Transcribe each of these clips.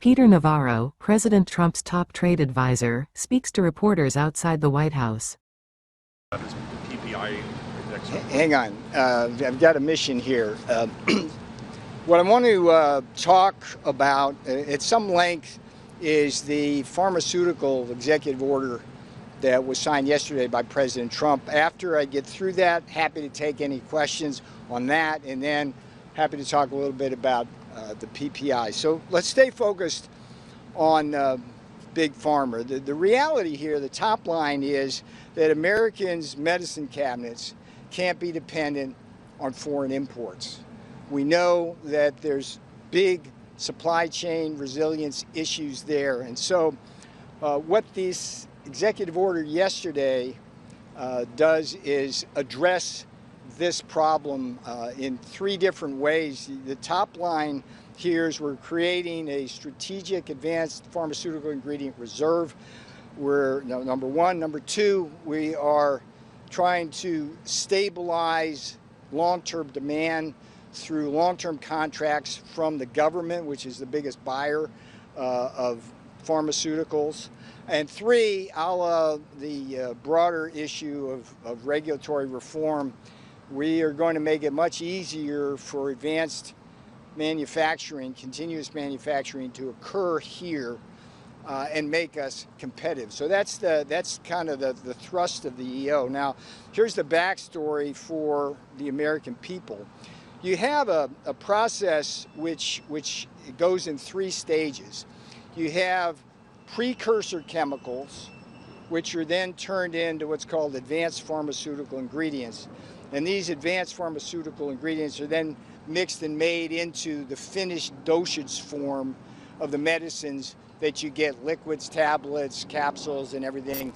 Peter Navarro, President Trump's top trade advisor, speaks to reporters outside the White House. The PPI Hang on, I've got a mission here. What I want to talk about at some length is the pharmaceutical executive order that was signed yesterday by President Trump. After I get through that, happy to take any questions on that, and then happy to talk a little bit about the PPI. So let's stay focused on Big Pharma. The reality here, the top line is that Americans' medicine cabinets can't be dependent on foreign imports. We know that there's big supply chain resilience issues there. And so what this executive order yesterday does is address this problem in three different ways. The top line here is we're creating a strategic advanced pharmaceutical ingredient reserve. We're number one. Number two, we are trying to stabilize long-term demand through long-term contracts from the government, which is the biggest buyer of pharmaceuticals. And three, the broader issue of regulatory reform, we are going to make it much easier for advanced manufacturing, continuous manufacturing to occur here and make us competitive. So that's kind of the thrust of the EO. Now, here's the backstory for the American people. You have a process which goes in three stages. You have precursor chemicals, which are then turned into what's called advanced pharmaceutical ingredients. And these advanced pharmaceutical ingredients are then mixed and made into the finished dosage form of the medicines that you get, liquids, tablets, capsules, and everything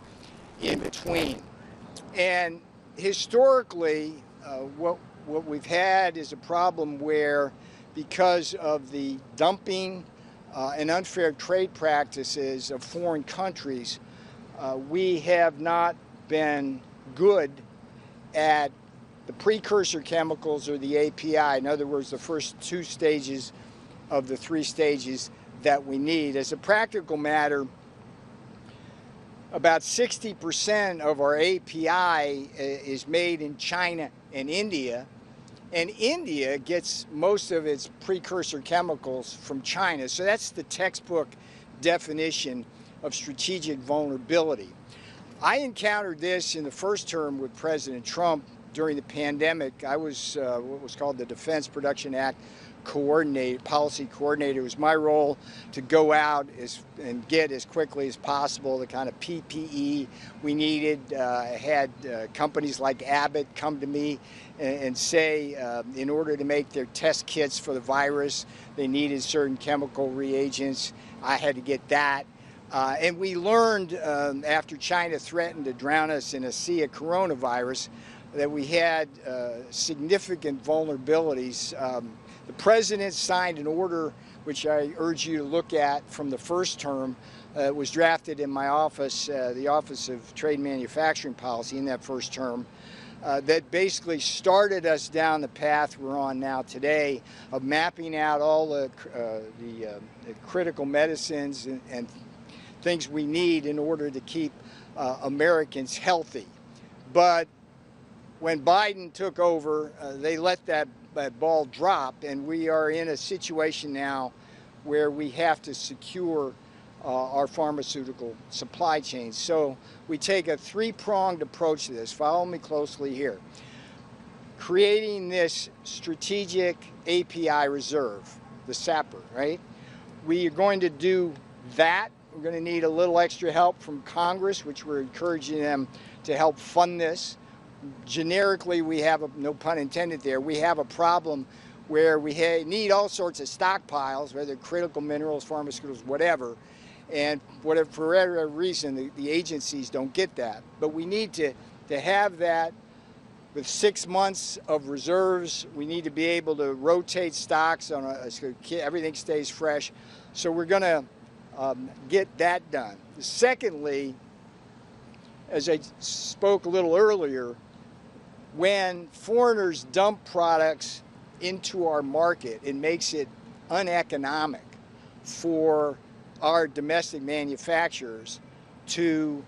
in between. And historically, what we've had is a problem where, because of the dumping and unfair trade practices of foreign countries, we have not been good at the precursor chemicals or the API. In other words, the first two stages of the three stages that we need. As a practical matter, about 60% of our API is made in China and India gets most of its precursor chemicals from China. So that's the textbook definition of strategic vulnerability. I encountered this in the first term with President Trump during the pandemic. I was what was called the Defense Production Act policy coordinator. It was my role to go out and get as quickly as possible the kind of PPE we needed. I had companies like Abbott come to me and say in order to make their test kits for the virus, they needed certain chemical reagents. I had to get that. And we learned after China threatened to drown us in a sea of coronavirus that we had significant vulnerabilities. The president signed an order, which I urge you to look at, from the first term. It was drafted in my office, the Office of Trade and Manufacturing Policy, in that first term, that basically started us down the path we're on now today of mapping out all the critical medicines and things we need in order to keep Americans healthy. But when Biden took over, they let that ball drop, and we are in a situation now where we have to secure our pharmaceutical supply chain. So we take a three-pronged approach to this. Follow me closely here. Creating this strategic API reserve, the SAPR, right? We are going to do that. We're going to need a little extra help from Congress, which we're encouraging them to help fund this. Generically, we have, no pun intended there, we have a problem where we need all sorts of stockpiles, whether critical minerals, pharmaceuticals, whatever, and for whatever reason, the agencies don't get that. But we need to have that with 6 months of reserves. We need to be able to rotate stocks so everything stays fresh. So we're going to get that done. Secondly, as I spoke a little earlier, when foreigners dump products into our market, it makes it uneconomic for our domestic manufacturers to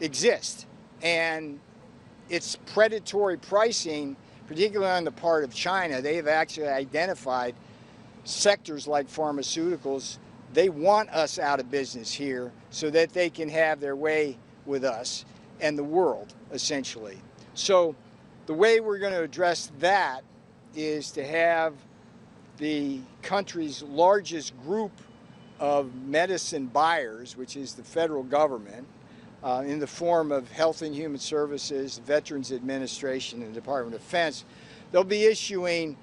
exist. And it's predatory pricing, particularly on the part of China. They have actually identified sectors like pharmaceuticals. They want us out of business here so that they can have their way with us and the world, essentially. So the way we're going to address that is to have the country's largest group of medicine buyers, which is the federal government, in the form of Health and Human Services, Veterans Administration, and Department of Defense. They'll be issuing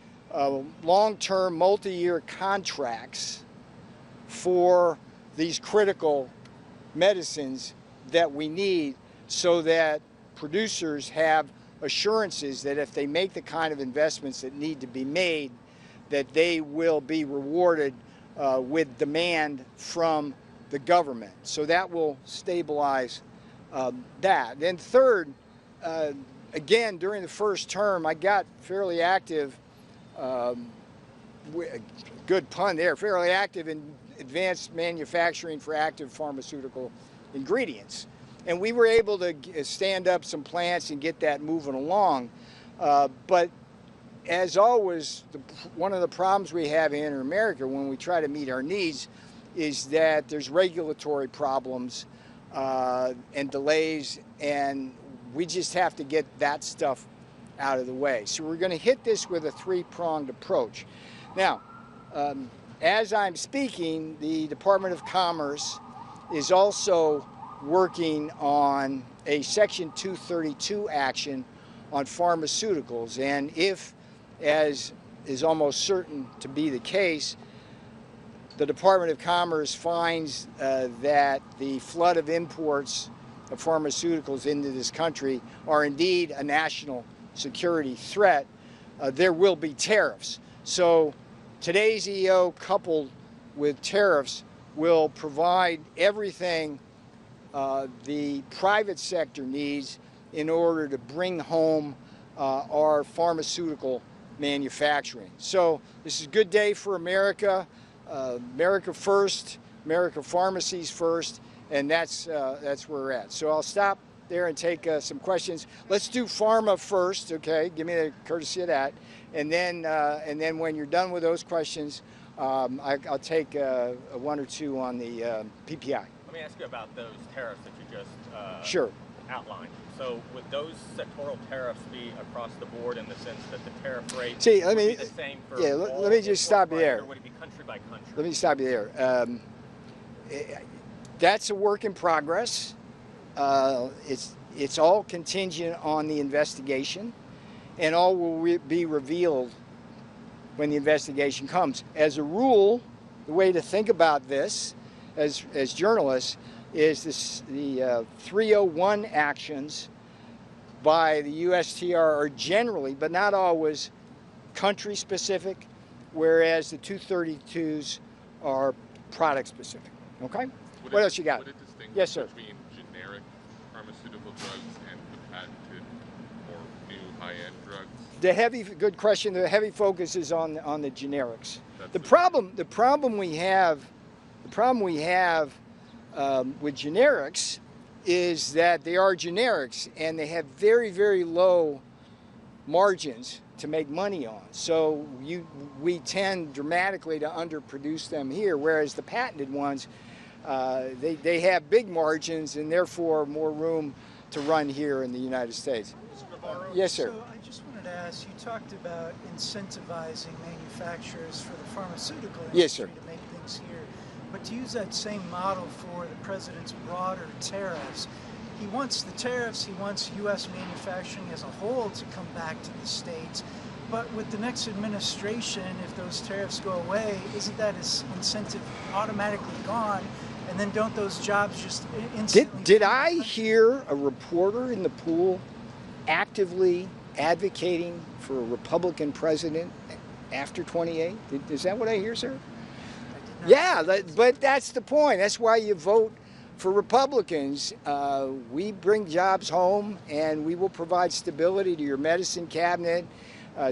long-term, multi-year contracts for these critical medicines that we need, so that producers have assurances that if they make the kind of investments that need to be made, that they will be rewarded with demand from the government. So that will stabilize that. Then third, again, during the first term, I got fairly active, good pun there, fairly active in advanced manufacturing for active pharmaceutical ingredients. And we were able to stand up some plants and get that moving along. But as always, one of the problems we have here in America when we try to meet our needs is that there's regulatory problems and delays, and we just have to get that stuff out of the way. So we're going to hit this with a three-pronged approach. Now, as I'm speaking, the Department of Commerce is also working on a Section 232 action on pharmaceuticals. And if, as is almost certain to be the case, the Department of Commerce finds that the flood of imports of pharmaceuticals into this country are indeed a national security threat, there will be tariffs. So today's EO, coupled with tariffs, will provide everything the private sector needs in order to bring home our pharmaceutical manufacturing. So this is a good day for America. America first, America pharmacies first, and that's where we're at. So I'll stop there and take some questions. Let's do pharma first, okay? Give me the courtesy of that, and then when you're done with those questions, I'll take one or two on the PPI. Let me ask you about those tariffs that you just Sure. outlined. So would those sectoral tariffs be across the board in the sense that the tariff rate would be the same for let me just stop you there. Or would it be country by country? Let me stop you there. That's a work in progress. It's all contingent on the investigation, and all will be revealed when the investigation comes. As a rule, the way to think about this as journalists is the 301 actions by the USTR are generally, but not always, country specific, whereas the 232s are product specific. Okay? What else you got? Would it distinguish Yes, sir. between generic pharmaceutical drugs and the patented or new high-end drugs? Good question. The heavy focus is on the generics. That's The problem we have with generics is that they are generics and they have very, very low margins to make money on. So we tend dramatically to underproduce them here, whereas the patented ones, they have big margins and therefore more room to run here in the United States. Mr. Navarro? Yes, sir. So I just wanted to ask, you talked about incentivizing manufacturers for the pharmaceutical industry Yes, sir. to make things here. But to use that same model for the president's broader tariffs, he wants the tariffs, he wants U.S. manufacturing as a whole to come back to the states. But with the next administration, if those tariffs go away, isn't that incentive automatically gone? And then don't those jobs just instantly... Did I hear a reporter in the pool actively advocating for a Republican president after 28? Is that what I hear, sir? Yeah, but that's the point. That's why you vote for Republicans. We bring jobs home, and we will provide stability to your medicine cabinet,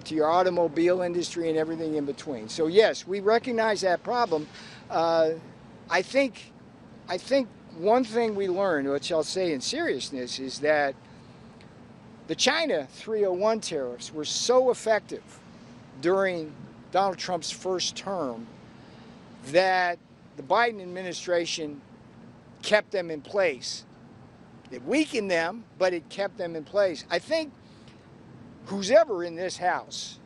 to your automobile industry, and everything in between. So yes, we recognize that problem. I think one thing we learned, which I'll say in seriousness, is that the China 301 tariffs were so effective during Donald Trump's first term that the Biden administration kept them in place. It weakened them, but it kept them in place. I think who's ever in this House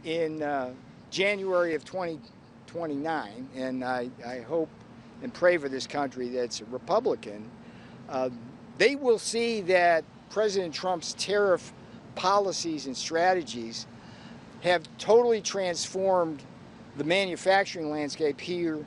in January of 2029, and I hope and pray for this country that's a Republican, they will see that President Trump's tariff policies and strategies have totally transformed the manufacturing landscape here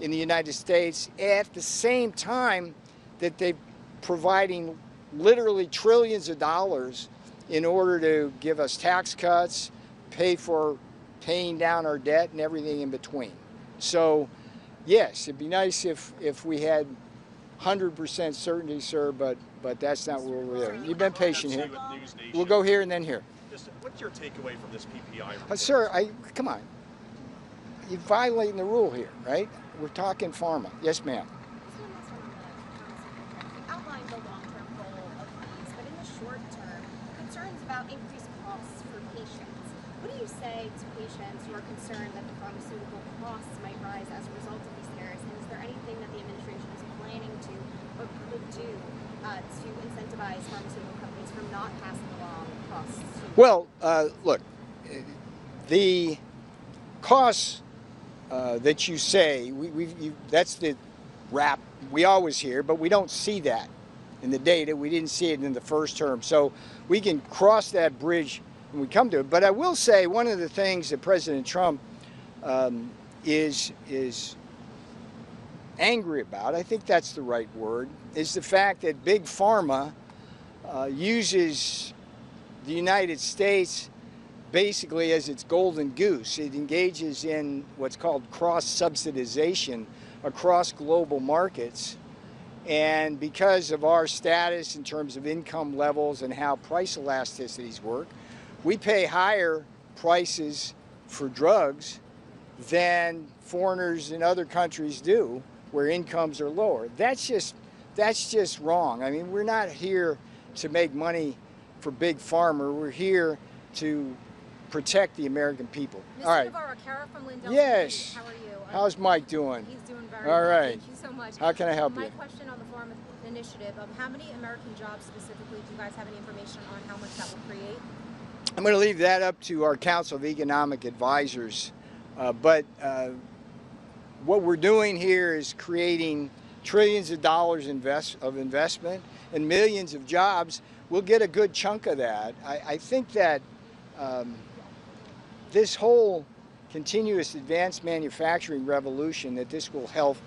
in the United States at the same time that they're providing literally trillions of dollars in order to give us tax cuts, pay for paying down our debt and everything in between. So yes, it'd be nice if we had 100% certainty, sir, but that's not where we're at. You've been patient here. We'll go here and then here. What's your takeaway from this PPI report? Sir, come on. You're violating the rule here, right? We're talking pharma. Yes, ma'am. You outlined the long-term goal of these, but in the short term, concerns about increased costs for patients. What do you say to patients who are concerned that the pharmaceutical costs might rise as a result of these tariffs? And is there anything that the administration is planning to or could do to incentivize pharmaceutical companies from not passing along costs? Well, look, the costs that you say, that's the rap we always hear, but we don't see that in the data. We didn't see it in the first term. So we can cross that bridge when we come to it. But I will say one of the things that President Trump is angry about, I think that's the right word, is the fact that Big Pharma uses the United States basically as its golden goose. It engages in what's called cross-subsidization across global markets. And because of our status in terms of income levels and how price elasticities work, we pay higher prices for drugs than foreigners in other countries do where incomes are lower. That's just wrong. I mean, we're not here to make money for Big Pharma. We're here to protect the American people. Mr. All right. Navarro, Kara from Lindell. Yes. How are you? How's Mike doing? He's doing very All well. right. Thank you so much. How can I help My you? question on the Pharma Initiative, how many American jobs specifically, do you guys have any information on how much that will create? I'm going to leave that up to our Council of Economic Advisors. But what we're doing here is creating trillions of dollars of investment and millions of jobs. We'll get a good chunk of that. I think that this whole continuous advanced manufacturing revolution that this will help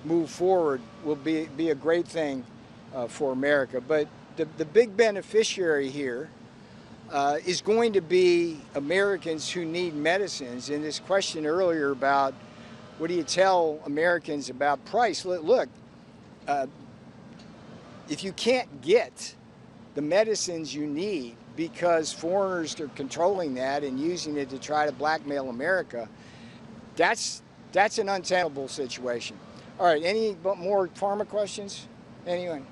move forward will be a great thing for America. But the big beneficiary here is going to be Americans who need medicines. And this question earlier about what do you tell Americans about price? Look, if you can't get the medicines you need because foreigners are controlling that and using it to try to blackmail America, that's an untenable situation. All right, any more pharma questions? Anyone?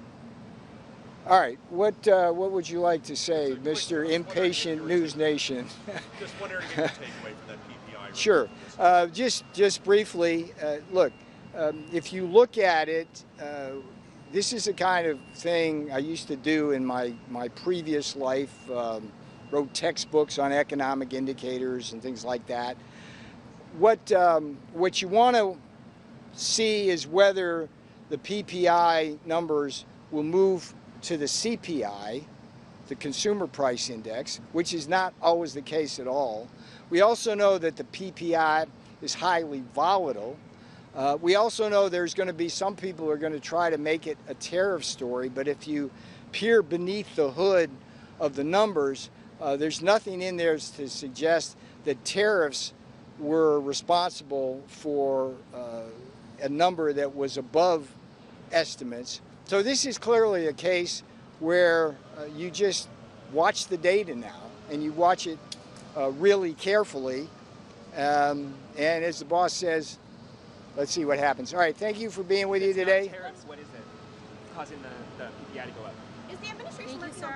All right, what would you like to say, Mr. Impatient News Nation? Just wondering your takeaway from that PPI report. Sure. Just briefly, look, if you look at it, this is the kind of thing I used to do in my previous life, wrote textbooks on economic indicators and things like that. What you want to see is whether the PPI numbers will move to the CPI, the Consumer Price Index, which is not always the case at all. We also know that the PPI is highly volatile. We also know there's going to be some people who are going to try to make it a tariff story, but if you peer beneath the hood of the numbers, there's nothing in there to suggest that tariffs were responsible for a number that was above estimates. So this is clearly a case where you just watch the data now, and you watch it really carefully, And as the boss says, let's see what happens. All right, thank you for being with you today. Tariffs, what is it causing the PPI to go up? Is the administration working on